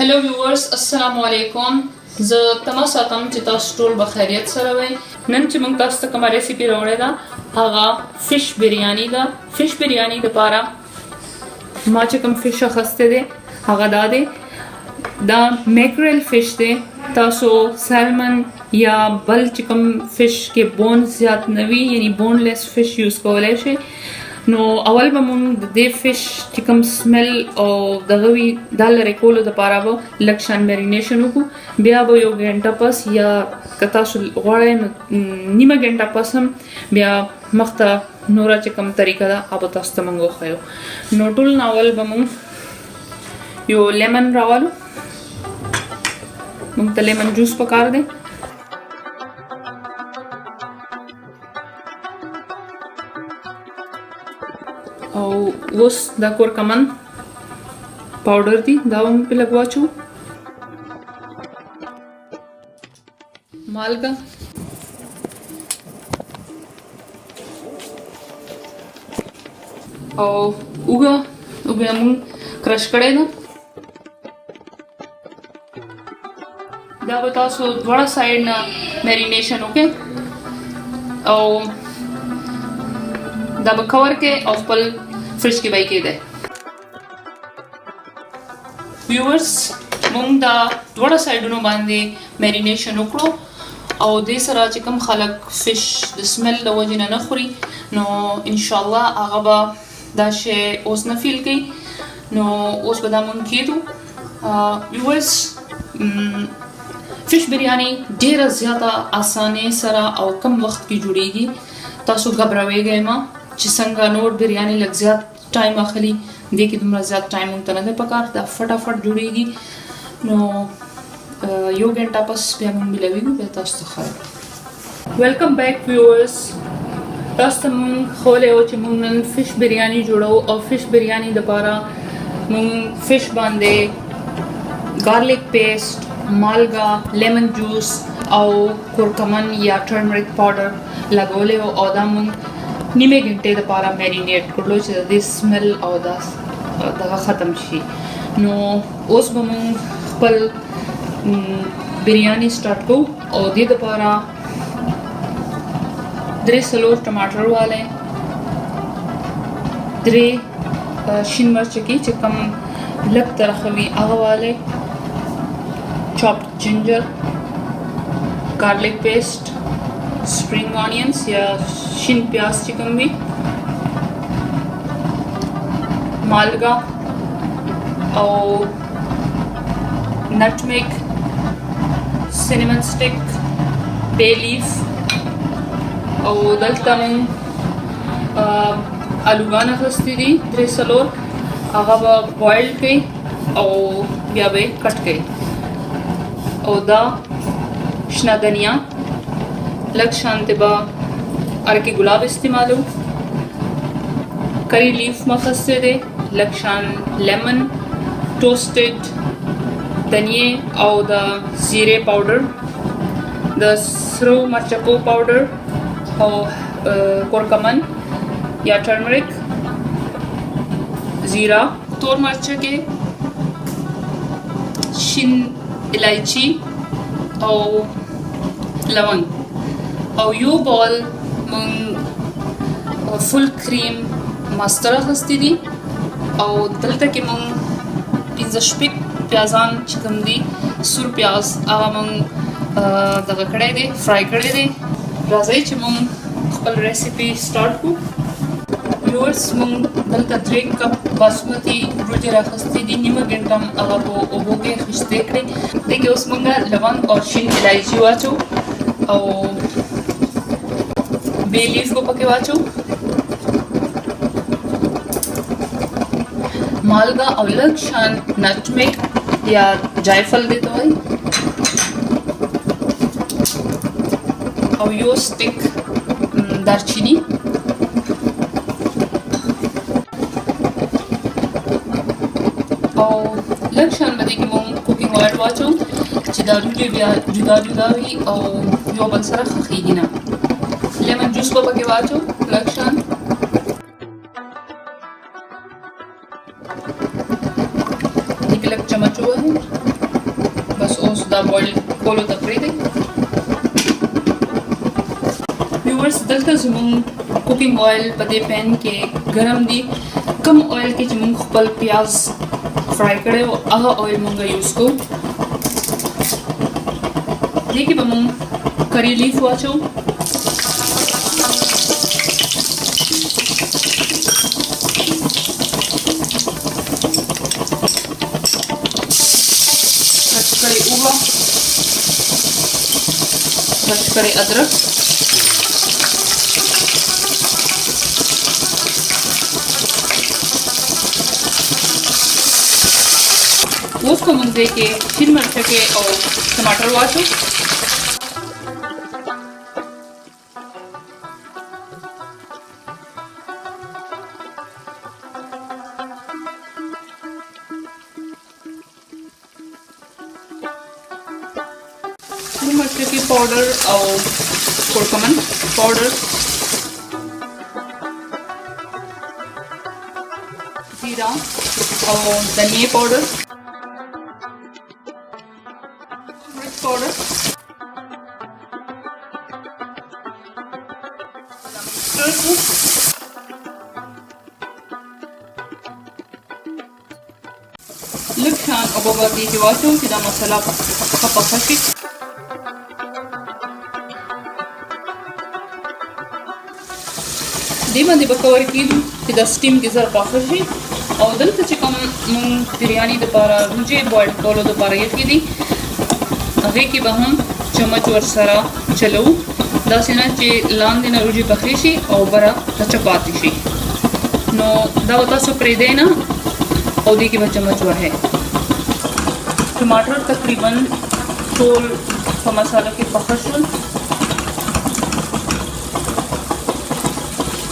هلو ویورز السلام علیکم. زه تمه ساتم چې تاسو ټول بخیریت سره وئ. نن چې موږ تاسو ته کومه ریسیپي راوړې ده هغه فش بریاني ده. فش بریاني دپاره ما چې کوم فش اخیستی دی هغه دا دی، دا میکریل فش دی. تاسو سالمن یا بل چې کوم فش کې بون زیات نه وي یعنی بونلیس فش یوز کولی شئ. نو اول به مونږ د دې فش چې کوم سمیل او دغه وي دا لرې کولو دپاره به لږ شان میرینیشن وکړو. بیا به یو ګنټه پس یا که تاسو غواړئ نو نیمه ګنټه پس هم بیا مخته نوره چې کوم طریقه ده هغه به تاسو ته مونږ وښیو. نو ټول نه اول به مونږ یو لیمن راوالو. مونږ ته لیمن جوس پکار دی. او اوس دا کورکمن پاوډر دی دا هم په لږ واچو. مالګه او اوږه مونږ کرش کړی ده. دا به تاسو دواړه سایډ نه میرینیشن وکړئ او دا به کور کې او خپل فرج کې به یې کېدی. ویورز مونږ دا دواړه سایډونو باندې میرینیشن وکړو او دې سره چې کوم خلک فش د سمیل د وجې نه خوري نو انشاءالله هغه به دا شی اوس نه فیل کوي. نو اوس به دا مونږ کېدو. ویورز فش بریاني ډېره زیاته اسانۍ سره او کم وخت کې جوړیږي. تاسو غبرېږئ مه چې څنګه نور بریاني لږ زیات ټایم اخلي، دې کې دومره زیات ټایم مونږ ته نه دی پکار. دا فټافټ جوړیږي. نو یو ګنټه پس بیا مونږ ملویږو بیا تاسو ته ښایو. ویلکم بیک ویورز. تاسو ته مونږ ښولی و چې مونږ نن فش بریاني جوړو او فش بریاني دپاره مونږ فش باندې ګارلک پیسټ، مالګه، لیمن جوس او کورکمن یا ټرمرک پاوډر لګولی و او دا مونږ نیمه ګنټې دپاره میرینیټ کړلو چې د دې سمیل او دغه ختم شي. نو اوس به مونږ خپل بریاني سټارټ کوو او دې دپاره 3 ټماټر والی، 3 شین مرچکې چې کوم لږ ترخه وي هغه والی، chopped ginger, garlic paste, spring onions یا شین پیاز چې کوم وي، مالګه او نټمیګ، سینمن سټیک، بے لیف او دلته مونږ الوګان اخیستي دي 3 هغه به بوایل کړئ او بیا به یې کټ کړئ. او دا شنه دنیا لږ شانتې به ارکې ګلاب استعمالو، کری لیف ما اخیستی دی، لږ شان لیمن، ټوسټډ دنیې او د زیرې پاوډر، د سرو مرچکو پاوډر او کورکمن یا ټرمرک، زیرا، تور مرچکې، شین الایچی او لونګ او یو بال مونږ فل کریم ماستر اخیستی دي او دلته کې مونږ 15 پیازان چې کوم دي سور پیاز هغه مونږ دغه کړی دی، فرای کړی دی. راځئ چې مونږ خپل ریسیپي سټارټ کړو. ویورز مونږ دلته 3 کپ باسمتي روجې راخیستې دي، نیمه ګنټه هغه په اوبو کې خیشتې کړې. دې کې اوس مونږ لونګ او شین الایچي واچو او بے لیف کو پکې واچو، مالګه او لږ شان نټمیګ یا جایفل دی ته وایي او یو سټیک دارچینی او لږ شان به دې کې مونږ کوکینګ آیل واچو چې دا روجې بیا جدا جدا وي او یو بل سره ښخېږي نه. لیمن جوس به پکې واچو لږ شان. دې کې لږ چمچ ووهئ دا بویل کولو ته پرېږدئ. ویورز دلته زموږ کوکینګ آیل په دې پین کې ګرم دي. کم آیل کې چې موږ خپل پیاز فرای کړی و هغه آیل موږ یوز کوو. دې کې به موږ کری لیف واچو. کچ کړی اوبه، کچ کړی ادرک، اوس په موږ دې کې شین مرچکې او ټماټر واچو. شین مرچکې پاوډر او کورکمن پاوډر، زیرا او धनिया पाउडर, मिर्च पाउडर, लग शान अब बाकी के वाचो कि दा मसाला पका शि. دې باندې به کور کېږو چې د سټیم کې زر پاخه شي. او دلته چې کوم مونږ بریاني دپاره روجې بویل کولو دپاره ایښي دي هغې کې به هم چمچ ورسره چلوو، داسې نه چې لاندې نه روجې پخې شي او بره کچه پاتې شي. نو دا به تاسو پرېږدئ نه او دې کې به چمچ وهئ. ټماټر تقریبا ټول په مسالو کې پخه شول.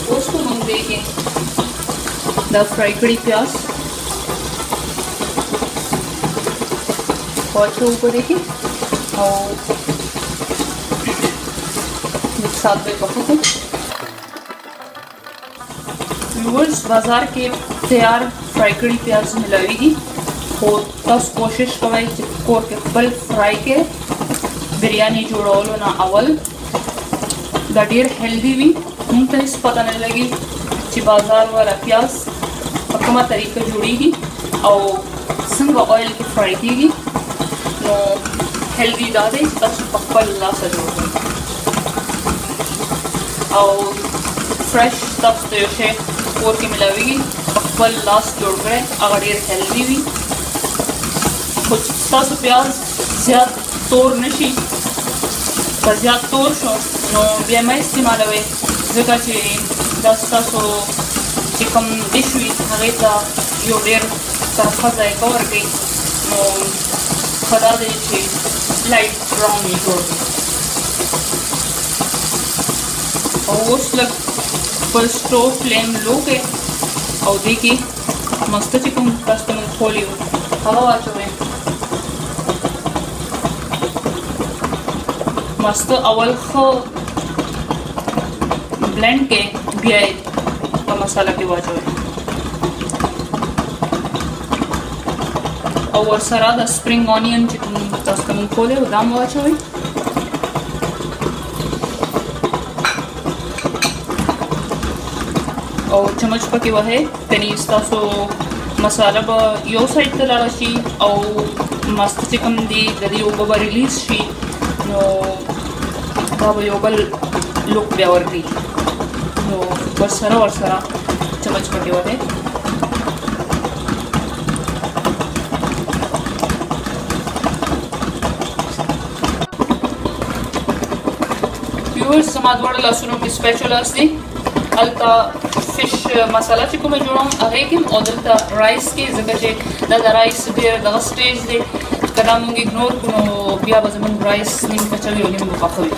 اوس به موږ دې کې دا फ्राई कड़ी प्याज वाचो ऊपर देखिए और साथ में पको. व्यूअर्स बाजार के तैयार फ्राई कड़ी प्याज मिलाएगी और तब कोशिश करें कि कोर के बल फ्राई के बिरयानी जोड़ोलो ना अवल दा ढेर हेल्दी भी मुझे इस पता नहीं लगी कि बाजार वाला प्याज कोमा तरीका जोड़ेगी और संग ऑयल की फ्राई कीगी. नो हेल्दी दादे तस पक्कल ला सजो और फ्रेश तब तो ये कोर के मिलावेगी पक्कल लास्ट जोड़ करे अगर ये हेल्दी भी कुछ तस प्याज ज़्यादा तोड़ नशी पर ज़्यादा तोड़ शो नो बेमा इस्तेमाल हुए जगह चे दस्ता सो चिकन डिश हुई हगे ता यो डेर तरफा जायका वर्गे नो खदा दे चे लाइट ब्राउन ही जोड़ और उस लग पर स्टोव फ्लेम लो के और देखी मस्त चिकन कस्टमर खोलियो हवा वाचोवे मस्त अवल खो ब्लेंड के बियाए का मसाला के वाचो और सरा the spring onion chicken custom खोले दाम वाचो और चम्मच पके हुआ है कनी सो मसाला ब यो साइड तला शी और मस्त चिकन दी ददी ओबा रिलीज शी नो बाबा योबल लुक ब्यावर की नो वर्सरा चम्मच पके हुआ है. व्यूअर्स समाज वाला लहसुनों की स्पेशल थी अलता फिश मसाला चिको में जोड़ा अगे कि ओदलता राइस के जगह जे दादा राइस देर दादा स्टेज दे कदा मुंग इग्नोर कुनो बिया बजमन राइस निम कचल योनी मुंग पखवी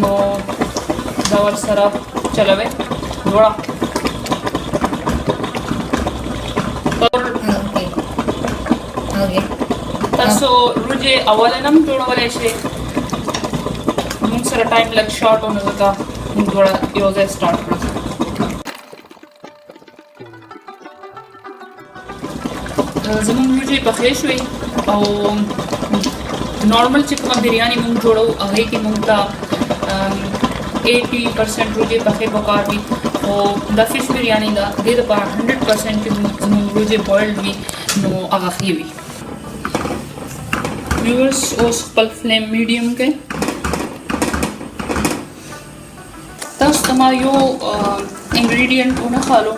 नो दावर सरा चलवे जोड़ा ओके तसो रुजे अवलनम जोड़ा वाले शे मुंग सरा टाइम लग शॉर्ट होने लगा जोड़ा योजे स्टार्ट कर जमन रुजे पखेश हुई और نارمل چې کومه بریاني مونږ جوړو هغې کې مونږ ته 80% روجې پخې پکار وي او دا فش بریاني ده دې دپاره 100% چې زمونږ روجې بویلډ وي نو هغه ښې وي. ویورس اوس خپل فلیم میډیم کړئ. تاسو ته ما یو انګریډینټ ونښالو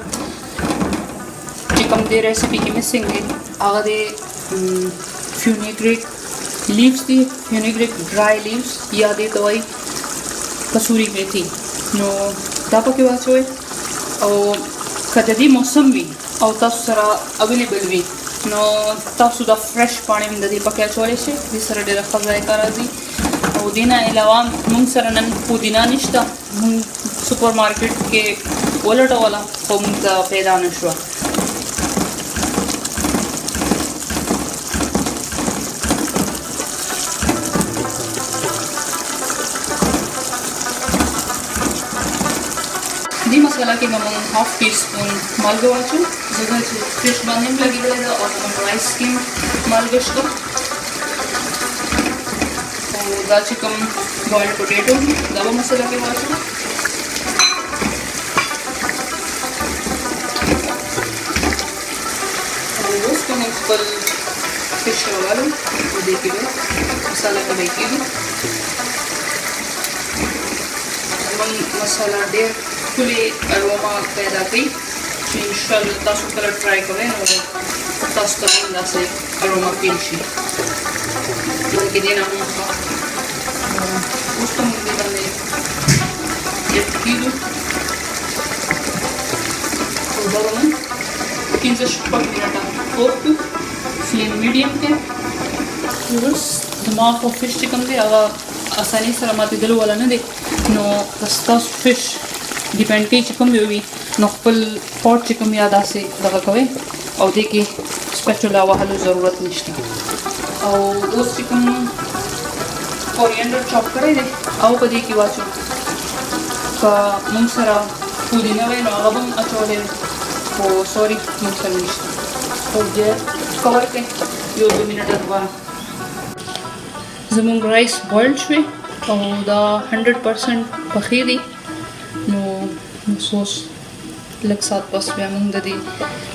چې کوم دې ریسیپي کې مسنګ دی هغه د فینیګریک لیوز دي. فینیګریک ډرای لیوز یا دې ته وایي کسوري میتھی نو دا پکې واچوئ او که د دې موسم وي او تاسو سره اویلیبل وي نو تاسو دا فرش پاڼې هم د دې پکې اچولی شئ. دې سره ډېره ښه ذایقه راځي. او دې نه علاوه موږ سره نن پودینه نشته. موږ سپر مارکیټ کې ولټوله خو موږ ته پیدا نه شوه. دې مساله کې به موږ 1/2 ټي سپون مالګه واچو. ځکه چې فش باندې هم لګېدلی ده او زموږ رایس کې هم مالګه شته. او دا چې کوم بوایلډ پوټیټو دي دا به مساله کې واچو. او اوس که موږ خپل فش راوالو او دې کې به مساله کمی کېږي. زموږ مساله ډېر ښکلې اروما پیدا کوي چې انشاءالله تاسو کله ټرای کوئ نو تاسو ته هم داسې اروما فیل شي. بلکې دې نه هم ښه اوس ته موږ دې باندې ایډ کېږو. او دا به موږ 15-16 منټه پوخ کړو فلیم میډیم کې. اوس زما خو فش چې کوم دی هغه اسانۍ سره ماتېدلو والا نه دی نو که ستاسو فش ډیپینډ کوي چې کوم یو وي نو خپل پاټ چې کوم یا داسې دغه کوئ او دې کې سپیچولا وهلو ضرورت نشته. او اوس چې کوم کورینډر چاپ کړی دی او په دې کې واچو. که موږ سره پودینه وی نو هغه به هم اچولی وي خو سوري موږ سره نشته. او بیا کور کړئ 1-2 منټه دپاره. زموږ رایس بویلډ شوي او دا 100% پخې دي نو اوس لږ ساعت پس بیا موږ د دې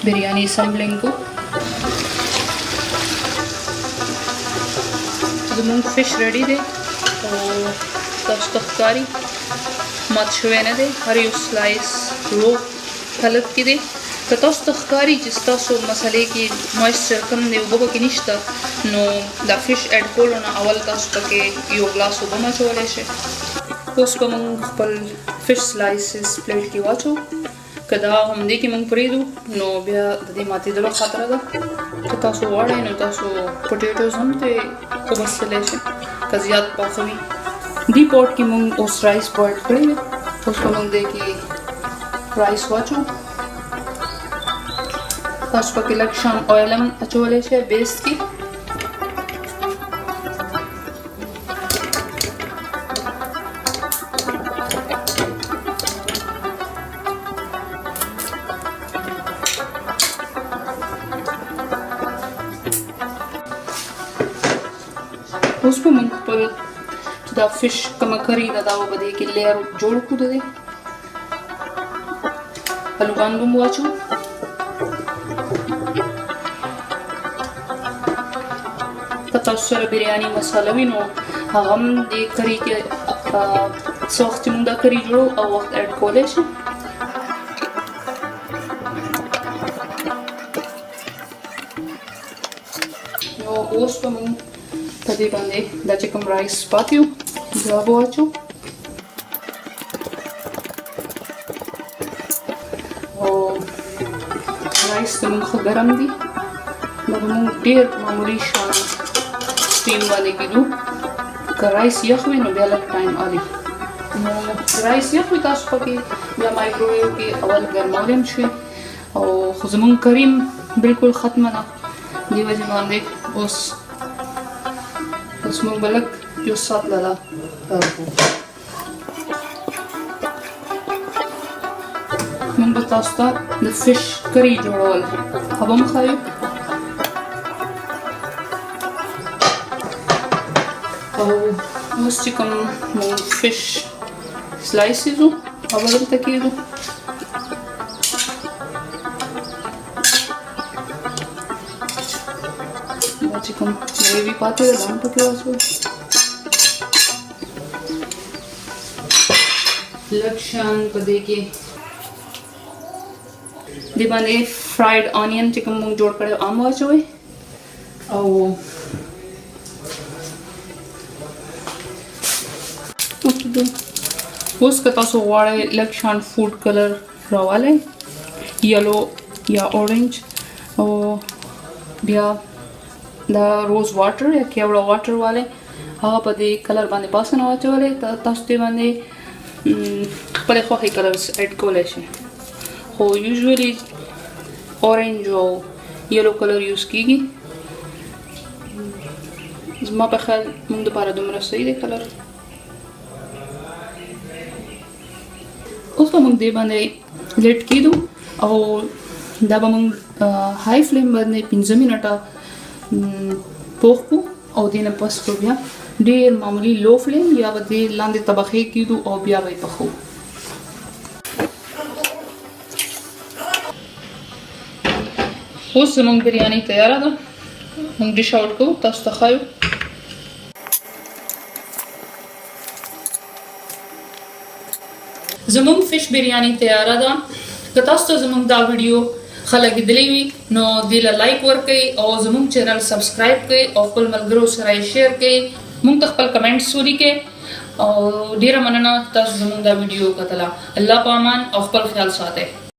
بریاني اسمبلینګ کوو. زموږ فش ریډي دی او تاسو ته ښکاري مات شوی نه دی. هر یو سلایس رو حالت کې دی. که تاسو ته ښکاري چې ستاسو مسالې کې مویسچر کم دی اوبه پکې نشته نو دا فش ایډ کولو نه اول تاسو پکې یو ګلاس اوبه هم اچولی شئ. اوس به موږ خپل فش سلایسز پلیټ کې واچو. که دا همدې کې موږ پرېږدو نو بیا د دې ماتېدلو خطره ده. که تاسو غواړئ نو تاسو پوټیټوز هم ترې وباسلی شئ که زیات پاخه وي. دې پاټ کې موږ اوس رایس بویلډ کړی دی. اوس به موږ دې کې رایس واچو. تاسو پکې لږ شان اویل هم اچولی شئ بیس کې. اوس به موږ خپل چې دا فش کومه کری ده دا به دې کې لیر جوړ کړو. د دې الوګان به مو واچو. که تاسو سره بریاني مساله وي نو هغه هم دې کری کې څه وخت چې موږ دا کری جوړو او وخت ایډ کولی شو. نو اوس به موږ په دې باندې دا چې کوم رایس پاتې وو دا به واچو. او رایس زموږ ښه ګرم دي. دا به موږ ډېر معمولي شان سټیم باندې کېږدو. که رایس یخ وي نو بیا لږ ټایم اخلي. نو رایس یخ وي تاسو پکې بیا مایکروویو کې اول ګرمولی هم شئ. او خو زموږ کریم بلکل ختمه ده. دې وجې باندې اوس موږ به لږ یو ساعت لاله راکړو. موږ به تاسو ته د فش کری جوړول هغه هم ښایو. او اوس چې کوم مونږ فش سلایسز وو هغه دلته کېږدو. دا چې کوم ګریوي پاتې ده دا هم پکې واچوو. لږ شان په دې کې دې باندې فرایډ آنین چې کوم مونږ جوړ کړی هم واچوئ. او اوس که تاسو غواړئ لږ شان فوډ کلر راوالی یلو یا اورنج او بیا دا روز واټر یا کیوړه واټر والی هغه په دې کلر باندې پاسه نه واچولی. تاسو دې باندې خپلې خوښې کلرز ایډ کولی شئ خو یوزولي اورنج او یلو کلر یوز کیږي. زما په خیال موږ دپاره دومره صحیح دی کلر. اوس به موږ دې باندې لیټ کیدو او دا به موږ های فلیم باندې 15 منټه پوخ کو او دې نه پس کو بیا ډېر معمولی لو فلیم یا به دې لاندې طبقې کیدو او بیا به یې پخو. اوس زموږ بریاني تیاره ده. موږ ډش آوټ کوو تاسو ته ښایو. زموږ فش بریاني تیاره ده. که تاسو ته زموږ دا ویډیو ښه لګېدلی وي نو دې له لایک ورکړئ او زموږ چینل سبسکرایب کړئ او خپل ملګرو سره یې شیر کړئ. موږ ته خپل کمنټس ولیکئ او ډېره مننه تاسو زموږ دا ویډیو کتله. الله په امان او خپل خیال ساتئ.